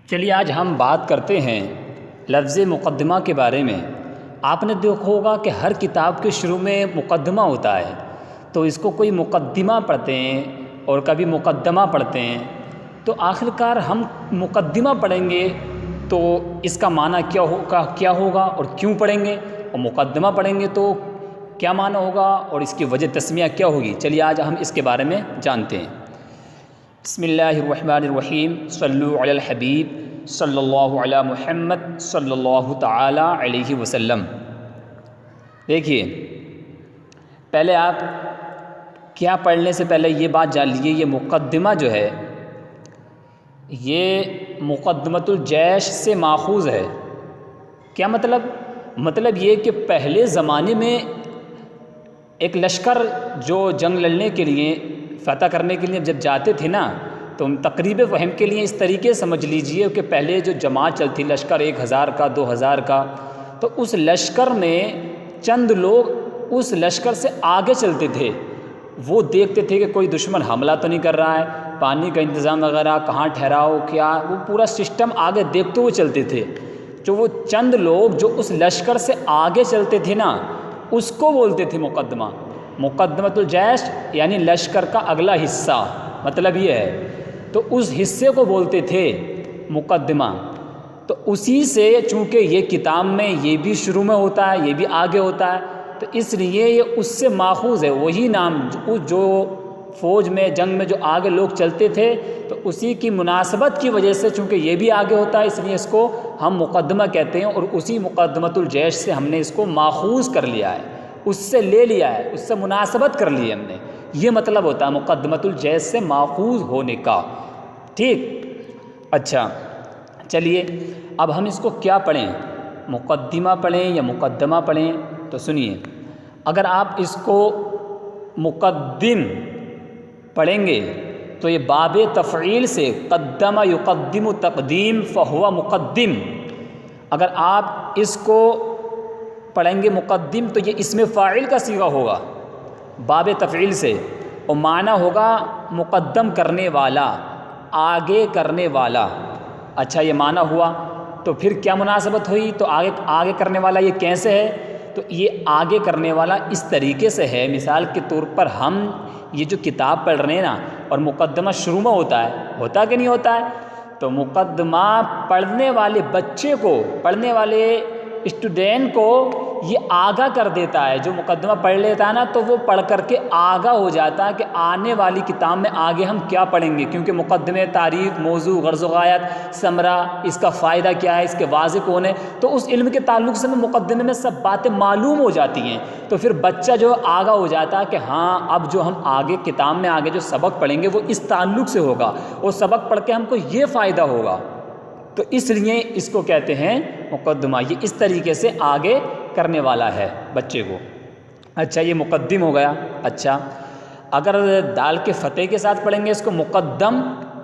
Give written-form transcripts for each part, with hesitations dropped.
چلیے آج ہم بات کرتے ہیں لفظ مقدمہ کے بارے میں۔ آپ نے دیکھا ہوگا کہ ہر کتاب کے شروع میں مقدمہ ہوتا ہے، تو اس کو کوئی مقدمہ پڑھتے ہیں اور کبھی مقدمہ پڑھتے ہیں۔ تو آخرکار ہم مقدمہ پڑھیں گے تو اس کا معنی کیا ہوگا اور کیوں پڑھیں گے، اور مقدمہ پڑھیں گے تو کیا معنی ہوگا اور اس کی وجہ تسمیہ کیا ہوگی۔ چلیے آج ہم اس کے بارے میں جانتے ہیں۔ بسم اللہ الرحمن الرحیم، صلو علی الحبیب صلی اللہ علی محمد صلی اللہ تعالی علیہ وسلم۔ دیکھیے، پہلے آپ کیا پڑھنے سے پہلے یہ بات جان لیجیے، یہ مقدمہ جو ہے یہ مقدمۃ الجیش سے ماخوذ ہے۔ کیا مطلب یہ کہ پہلے زمانے میں ایک لشکر جو جنگ لڑنے کے لیے، فتح کرنے کے لیے جب جاتے تھے نا، تو تقریب فہم کے لیے اس طریقے سمجھ لیجئے کہ پہلے جو جماعت چلتی، لشکر 1000 کا 2000 کا، تو اس لشکر میں چند لوگ اس لشکر سے آگے چلتے تھے۔ وہ دیکھتے تھے کہ کوئی دشمن حملہ تو نہیں کر رہا ہے، پانی کا انتظام وغیرہ، کہاں ٹھہراؤ کیا، وہ پورا سسٹم آگے دیکھتے ہوئے چلتے تھے۔ جو وہ چند لوگ جو اس لشکر سے آگے چلتے تھے نا، اس کو بولتے تھے مقدمہ۔ مقدمۃ الجیش یعنی لشکر کا اگلا حصہ، مطلب یہ ہے، تو اس حصے کو بولتے تھے مقدمہ۔ تو اسی سے چونکہ یہ کتاب میں یہ بھی شروع میں ہوتا ہے، یہ بھی آگے ہوتا ہے، تو اس لیے یہ اس سے ماخوذ ہے۔ وہی نام جو فوج میں، جنگ میں جو آگے لوگ چلتے تھے، تو اسی کی مناسبت کی وجہ سے چونکہ یہ بھی آگے ہوتا ہے، اس لیے اس کو ہم مقدمہ کہتے ہیں، اور اسی مقدمۃ الجیش سے ہم نے اس کو ماخوذ کر لیا ہے، اس سے لے لیا ہے، اس سے مناسبت کر لی ہم نے۔ یہ مطلب ہوتا ہے مقدمۃ الجیش سے ماخوذ ہونے کا۔ ٹھیک، اچھا چلیے اب ہم اس کو کیا پڑھیں، مقدمہ پڑھیں یا مقدمہ پڑھیں؟ تو سنیے، اگر آپ اس کو مقدم پڑھیں گے تو یہ باب تفعیل سے قدم یقدم تقدیم فہو مقدم۔ اگر آپ اس کو پڑھیں گے مقدم تو یہ اسم فاعل کا صیغہ ہوگا باب تفعیل سے، اور معنی ہوگا مقدم کرنے والا، آگے کرنے والا۔ اچھا یہ معنی ہوا، تو پھر کیا مناسبت ہوئی؟ تو آگے کرنے والا یہ کیسے ہے؟ تو یہ آگے کرنے والا اس طریقے سے ہے، مثال کے طور پر ہم یہ جو کتاب پڑھ رہے ہیں نا، اور مقدمہ شروع میں ہوتا کہ نہیں ہوتا ہے؟ تو مقدمہ پڑھنے والے بچے کو، پڑھنے والے اسٹوڈینٹ کو یہ آگاہ کر دیتا ہے۔ جو مقدمہ پڑھ لیتا ہے نا، تو وہ پڑھ کر کے آگاہ ہو جاتا ہے کہ آنے والی کتاب میں آگے ہم کیا پڑھیں گے، کیونکہ مقدمے، تعریف، موضوع، غرض و غایت، ثمرہ، اس کا فائدہ کیا ہے، اس کے واضح کون ہے، تو اس علم کے تعلق سے مقدمے میں سب باتیں معلوم ہو جاتی ہیں۔ تو پھر بچہ جو آگاہ ہو جاتا ہے کہ ہاں اب جو ہم آگے کتاب میں آگے جو سبق پڑھیں گے وہ اس تعلق سے ہوگا، اور سبق پڑھ کے ہم کو یہ فائدہ ہوگا، تو اس لیے اس کو کہتے ہیں مقدمہ۔ یہ اس طریقے سے آگے کرنے والا ہے بچے کو۔ اچھا یہ مقدم ہو گیا۔ اچھا اگر دال کے فتح کے ساتھ پڑھیں گے اس کو مقدم،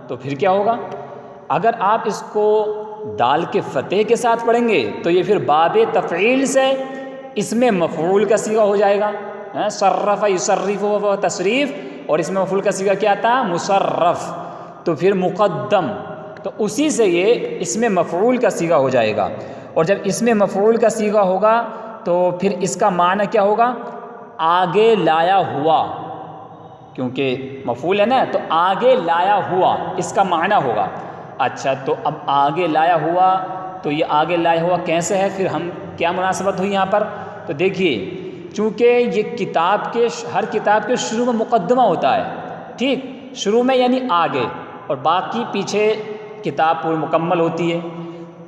تو پھر کیا ہوگا؟ اگر آپ اس کو دال کے فتح کے ساتھ پڑھیں گے تو یہ پھر باب تفعیل سے اس میں مفعول کا صیغہ ہو جائے گا۔ صرف یصرف و تصریف، اور اس میں مفعول کا صیغہ کیا تھا؟ مصرف، تو پھر مقدم، تو اسی سے یہ اس میں مفعول کا صیغہ ہو جائے گا۔ اور جب اس میں مفعول کا صیغہ ہوگا تو پھر اس کا معنی کیا ہوگا؟ آگے لایا ہوا، کیونکہ مفعول ہے نا، تو آگے لایا ہوا اس کا معنی ہوگا۔ اچھا تو اب آگے لایا ہوا، تو یہ آگے لایا ہوا کیسے ہے؟ پھر ہم کیا مناسبت ہوئی یہاں پر؟ تو دیکھیے، چونکہ یہ ہر کتاب کے شروع میں مقدمہ ہوتا ہے، ٹھیک، شروع میں یعنی آگے، اور باقی پیچھے کتاب پوری مکمل ہوتی ہے۔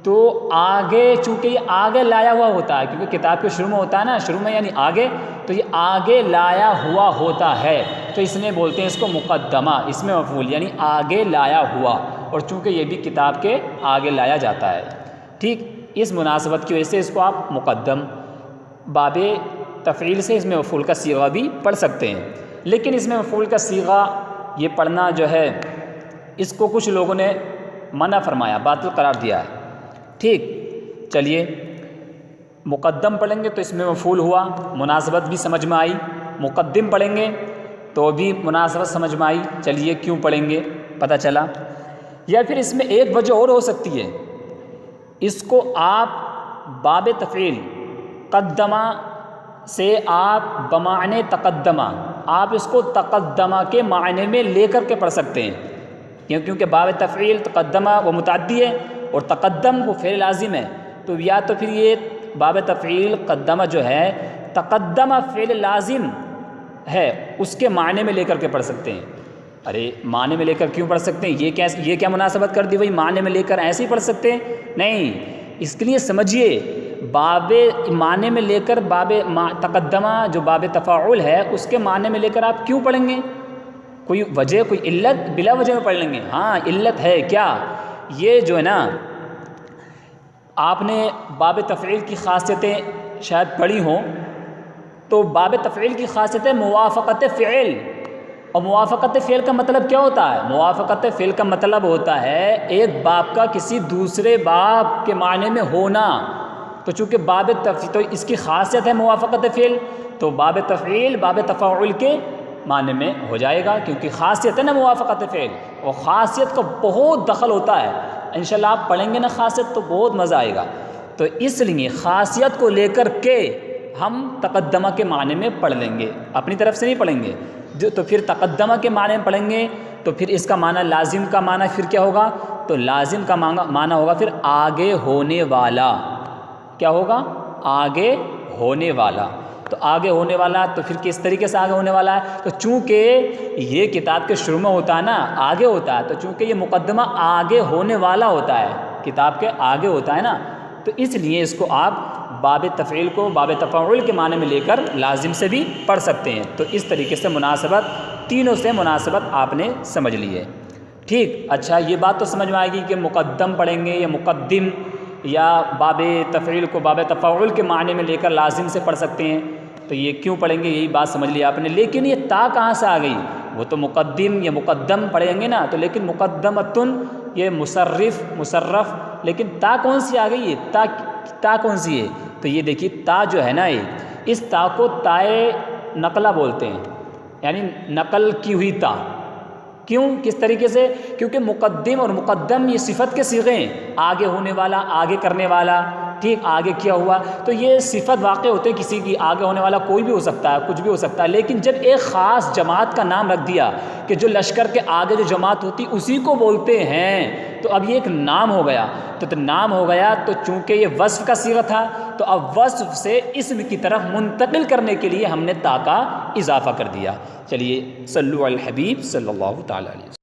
تو آگے چونکہ یہ آگے لایا ہوا ہوتا ہے، کیونکہ کتاب کے شروع میں ہوتا ہے نا، شروع میں یعنی آگے، تو یہ آگے لایا ہوا ہوتا ہے، تو اس لیے بولتے ہیں اس کو مقدمہ، اس میں مفعول یعنی آگے لایا ہوا، اور چونکہ یہ بھی کتاب کے آگے لایا جاتا ہے، ٹھیک، اس مناسبت کی وجہ سے اس کو آپ مقدم باب تفعیل سے اس میں مفعول کا صیغہ بھی پڑھ سکتے ہیں۔ لیکن اس میں مفعول کا صیغہ یہ پڑھنا جو ہے، اس کو کچھ لوگوں نے منع فرمایا، باطل قرار دیا ہے، ٹھیک۔ چلیے مقدم پڑھیں گے تو اس میں مفعول ہوا، مناسبت بھی سمجھ میں آئی، مقدم پڑھیں گے تو بھی مناسبت سمجھ میں آئی۔ چلیے کیوں پڑھیں گے پتہ چلا۔ یا پھر اس میں ایک وجہ اور ہو سکتی ہے، اس کو آپ باب تفعیل قدمہ سے آپ بمعنی تقدمہ، آپ اس کو تقدمہ کے معنی میں لے کر کے پڑھ سکتے ہیں، کیونکہ باب تفعیل تقدمہ وہ متعدی ہے اور تقدم وہ فعل لازم ہے، تو یا تو پھر یہ باب تفعیل قدمہ جو ہے تقدمہ فعل لازم ہے اس کے معنی میں لے کر کے پڑھ سکتے ہیں۔ ارے معنی میں لے کر کیوں پڑھ سکتے ہیں؟ یہ کیا مناسبت کر دی بھائی، معنی میں لے کر ایسے ہی پڑھ سکتے ہیں؟ نہیں، اس کے لیے سمجھیے باب معنی میں لے کر باب تقدمہ جو باب تفاعل ہے اس کے معنی میں لے کر آپ کیوں پڑھیں گے؟ کوئی وجہ، کوئی علت؟ بلا وجہ میں پڑھ لیں گے؟ ہاں علت ہے کیا؟ یہ جو ہے نا آپ نے باب تفعیل کی خاصیتیں شاید پڑھی ہوں، تو باب تفعیل کی خاصیت ہے موافقت فعل، اور موافقت فعل کا مطلب کیا ہوتا ہے؟ موافقت فعل کا مطلب ہوتا ہے ایک باب کا کسی دوسرے باب کے معنی میں ہونا، تو چونکہ باب تو اس کی خاصیت ہے موافقت فعل، تو باب تفعیل باب تفاعل کے معنی میں ہو جائے گا، کیونکہ خاصیت ہے نا موافقت فعل، اور خاصیت کا بہت دخل ہوتا ہے، انشاءاللہ آپ پڑھیں گے نا خاصیت تو بہت مزہ آئے گا، تو اس لیے خاصیت کو لے کر کے ہم تقدمہ کے معنی میں پڑھ لیں گے، اپنی طرف سے نہیں پڑھیں گے، تو پھر تقدمہ کے معنی میں پڑھیں گے تو پھر اس کا معنی لازم کا معنی پھر کیا ہوگا؟ تو لازم کا معنی ہوگا پھر آگے ہونے والا، کیا ہوگا؟ آگے ہونے والا، تو آگے ہونے والا تو پھر کس طریقے سے آگے ہونے والا ہے؟ تو چونکہ یہ کتاب کے شروع میں ہوتا ہے نا، آگے ہوتا ہے، تو چونکہ یہ مقدمہ آگے ہونے والا ہوتا ہے، کتاب کے آگے ہوتا ہے نا، تو اس لیے اس کو آپ باب تفعیل کو باب تفاعل کے معنی میں لے کر لازم سے بھی پڑھ سکتے ہیں، تو اس طریقے سے مناسبت، تینوں سے مناسبت آپ نے سمجھ لی ہے۔ ٹھیک، اچھا یہ بات تو سمجھ میں آئے گی کہ مقدم پڑھیں گے یا مقدم، یا باب تفعیل کو باب تفاعل کے معنی میں لے کر لازم سے پڑھ سکتے ہیں، تو یہ کیوں پڑھیں گے یہی بات سمجھ لی آپ نے، لیکن یہ تا کہاں سے آ گئی؟ وہ تو مقدم یا مقدم پڑھیں گے نا، تو لیکن مقدمتن یہ مصرف، لیکن تا کون سی آ گئی ہے؟ تا کون سی ہے؟ تو یہ دیکھیے تا جو ہے نا، یہ اس تا کو تائے نقلہ بولتے ہیں، یعنی نقل کی ہوئی تا۔ کیوں؟ کس طریقے سے؟ کیونکہ مقدم اور مقدم یہ صفت کے صیغے ہیں، آگے ہونے والا، آگے کرنے والا، ٹھیک، آگے کیا ہوا، تو یہ صفت واقع ہوتے ہیں کسی کی، آگے ہونے والا کوئی بھی ہو سکتا ہے، کچھ بھی ہو سکتا ہے، لیکن جب ایک خاص جماعت کا نام رکھ دیا کہ جو لشکر کے آگے جو جماعت ہوتی اسی کو بولتے ہیں، تو اب یہ ایک نام ہو گیا، تو نام ہو گیا، تو چونکہ یہ وصف کا صیغہ تھا تو اب وصف سے اسم کی طرف منتقل کرنے کے لیے ہم نے تا کا اضافہ کر دیا۔ چلیے صلو علی الحبیب صلی اللہ تعالی علیہ وسلم۔